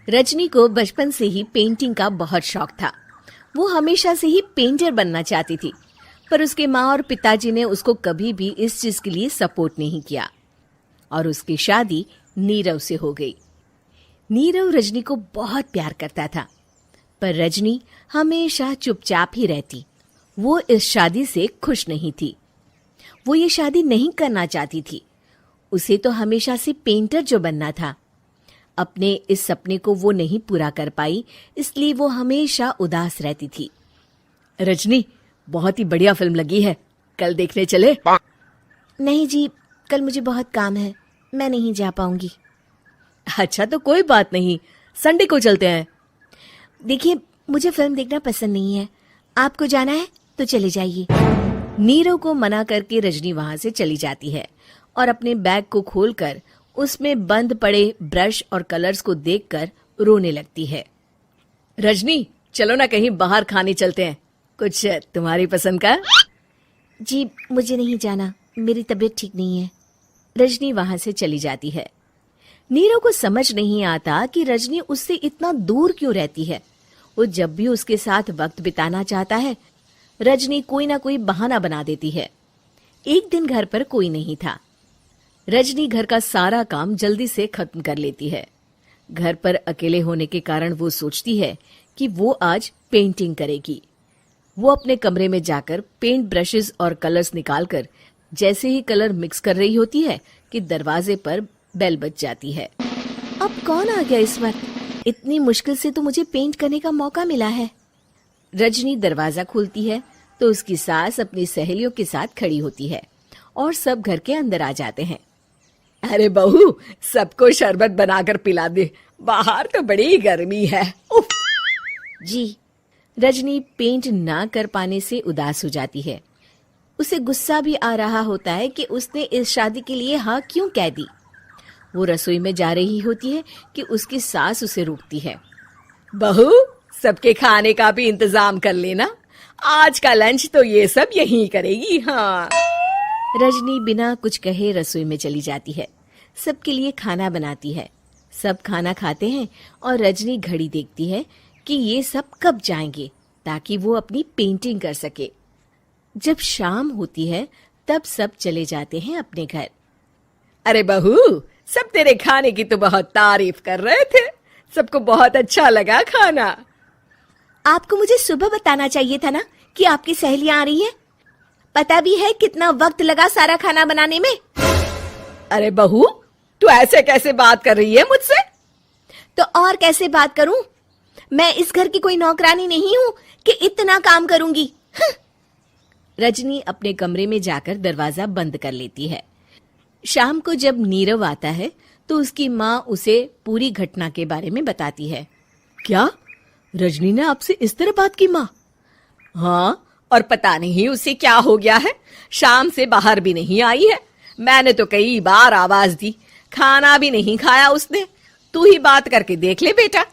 रजनी को बचपन से ही पेंटिंग का बहुत शौक था। वो हमेशा से ही पेंटर बनना चाहती थी, पर उसके माँ और पिताजी ने उसको कभी भी इस चीज के लिए सपोर्ट नहीं किया और उसकी शादी नीरव से हो गई। नीरव रजनी को बहुत प्यार करता था, पर रजनी हमेशा चुपचाप ही रहती। वो इस शादी से खुश नहीं थी। वो ये शादी नहीं करना चाहती थी। उसे तो हमेशा से पेंटर जो बनना था। अपने इस सपने को वो नहीं पूरा कर पाई, इसलिए वो हमेशा उदास रहती थी। रजनी, बहुत ही बढ़िया फिल्म लगी है, कल देखने चले? नहीं जी, कल मुझे बहुत काम है, मैं नहीं जा पाऊंगी। अच्छा तो कोई बात नहीं, संडे को चलते हैं। देखिए, मुझे फिल्म देखना पसंद नहीं है। आपको जाना है तो चले जाइए। नीरव को मना करके रजनी वहां से चली जाती है और अपने बैग को खोलकर उसमें बंद पड़े ब्रश और कलर्स को देखकर रोने लगती है। रजनी, चलो ना कहीं बाहर खाने चलते हैं, कुछ तुम्हारी पसंद का। जी, मुझे नहीं जाना, मेरी तबीयत ठीक नहीं है। रजनी वहां से चली जाती है। नीरव को समझ नहीं आता कि रजनी उससे इतना दूर क्यों रहती है। वो जब भी उसके साथ वक्त बिताना चाहता है, रजनी कोई ना कोई बहाना बना देती है। एक दिन घर पर कोई नहीं था। रजनी घर का सारा काम जल्दी से खत्म कर लेती है। घर पर अकेले होने के कारण वो सोचती है कि वो आज पेंटिंग करेगी। वो अपने कमरे में जाकर पेंट ब्रशेस और कलर्स निकालकर जैसे ही कलर मिक्स कर रही होती है कि दरवाजे पर बेल बज जाती है। अब कौन आ गया इस वक्त? इतनी मुश्किल से तो मुझे पेंट करने का मौका मिला है। रजनी दरवाजा खोलती है तो उसकी सास अपनी सहेलियों के साथ खड़ी होती है और सब घर के अंदर आ जाते हैं। अरे बहू, सबको शरबत बनाकर पिला दे, बाहर तो बड़ी गर्मी है। उफ। जी। रजनी पेंट ना कर पाने से उदास हो जाती है। उसे गुस्सा भी आ रहा होता है कि उसने इस शादी के लिए हाँ क्यों कह दी। वो रसोई में जा रही होती है कि उसकी सास उसे रोकती है। बहू, सबके खाने का भी इंतजाम कर लेना, आज का लंच तो ये सब यहीं करेगी। हाँ। रजनी बिना कुछ कहे रसोई में चली जाती है। सबके लिए खाना बनाती है। सब खाना खाते हैं और रजनी घड़ी देखती है कि ये सब कब जाएंगे ताकि वो अपनी पेंटिंग कर सके। जब शाम होती है तब सब चले जाते हैं अपने घर। अरे बहू, सब तेरे खाने की तो बहुत तारीफ कर रहे थे, सबको बहुत अच्छा लगा खाना। आपको मुझे सुबह बताना चाहिए था ना कि आपकी सहेलियां आ रही हैं। पता भी है कितना वक्त लगा सारा खाना बनाने में। अरे बहू, तू ऐसे कैसे बात कर रही है मुझसे? तो और कैसे बात करूं? मैं इस घर की कोई नौकरानी नहीं हूं कि इतना काम करूंगी। रजनी अपने कमरे में जाकर दरवाजा बंद कर लेती है। शाम को जब नीरव आता है तो उसकी माँ उसे पूरी घटना के बारे में बताती है। क्या रजनी ने आपसे इस तरह बात की माँ? हाँ, और पता नहीं उसे क्या हो गया है, शाम से बाहर भी नहीं आई है। मैंने तो कई बार आवाज दी, खाना भी नहीं खाया उसने। तू ही बात करके देख ले बेटा।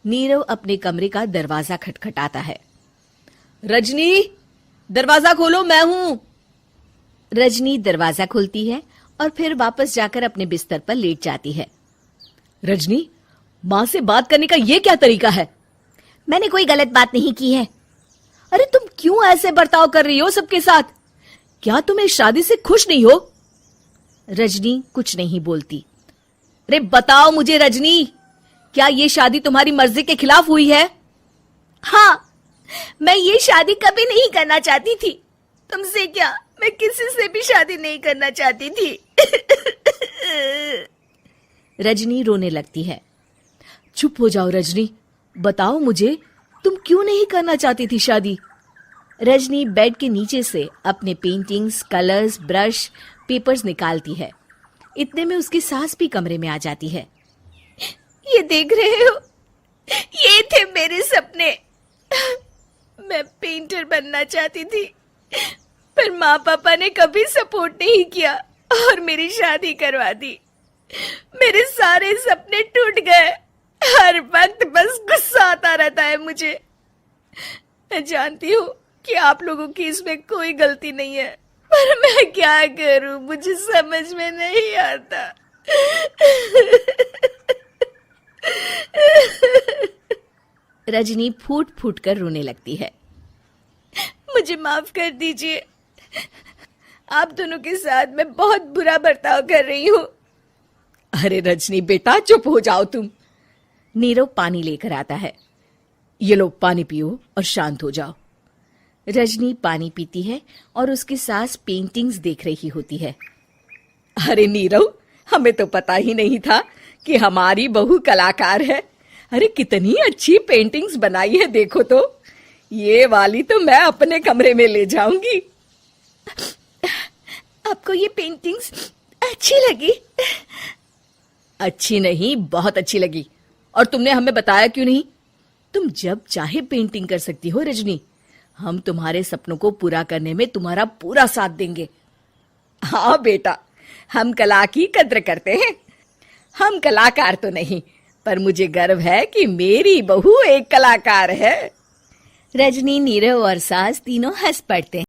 नीरव अपने कमरे का दरवाजा खटखटाता है। रजनी, दरवाजा खोलो, मैं हूं। रजनी दरवाजा खोलती है और फिर वापस जाकर अपने बिस्तर पर लेट जाती है। रजनी, माँ से बात करने का ये क्या तरीका है? मैंने कोई गलत बात नहीं की है। अरे तुम क्यों ऐसे बर्ताव कर रही हो सबके साथ? क्या तुम इस शादी से खुश नहीं हो? रजनी कुछ नहीं बोलती। अरे बताओ मुझे रजनी, क्या ये शादी तुम्हारी मर्जी के खिलाफ हुई है? हाँ, मैं ये शादी कभी नहीं करना चाहती थी। तुमसे क्या, मैं किसी से भी शादी नहीं करना चाहती थी। रजनी रोने लगती है। चुप हो जाओ रजनी, बताओ मुझे, तुम क्यों नहीं करना चाहती थी शादी? रजनी बेड के नीचे से अपने पेंटिंग्स, कलर्स, ब्रश, पेपर्स निकालती है। इतने में उसकी सास भी कमरे में आ जाती है। ये देख रहे हो, ये थे मेरे सपने। मैं पेंटर बनना चाहती थी, पर माँ पापा ने कभी सपोर्ट नहीं किया और मेरी शादी करवा दी। मेरे सारे सपने टूट गए। हर वक्त बस गुस्सा आता रहता है मुझे। मैं जानती हूँ कि आप लोगों की इसमें कोई गलती नहीं है, पर मैं क्या करूं, मुझे समझ में नहीं आता। रजनी फूट फूट कर रोने लगती है। मुझे माफ कर दीजिए, आप दोनों के साथ मैं बहुत बुरा बर्ताव कर रही हूँ। अरे रजनी बेटा चुप हो जाओ तुम। नीरव पानी लेकर आता है। ये लो पानी पियो और शांत हो जाओ। रजनी पानी पीती है और उसकी सास पेंटिंग्स देख रही होती है। अरे नीरव, हमें तो पता ही नहीं था कि हमारी बहू कलाकार है। अरे कितनी अच्छी पेंटिंग्स बनाई है, देखो तो। ये वाली तो मैं अपने कमरे में ले जाऊंगी। आपको ये पेंटिंग्स अच्छी लगी? अच्छी नहीं, बहुत अच्छी लगी। और तुमने हमें बताया क्यों नहीं? तुम जब चाहे पेंटिंग कर सकती हो रजनी। हम तुम्हारे सपनों को पूरा करने में तुम्हारा पूरा साथ देंगे। हाँ बेटा, हम कला की कद्र करते हैं। हम कलाकार तो नहीं, पर मुझे गर्व है कि मेरी बहू एक कलाकार है। रजनी, नीरव और सास तीनों हंस पड़ते हैं।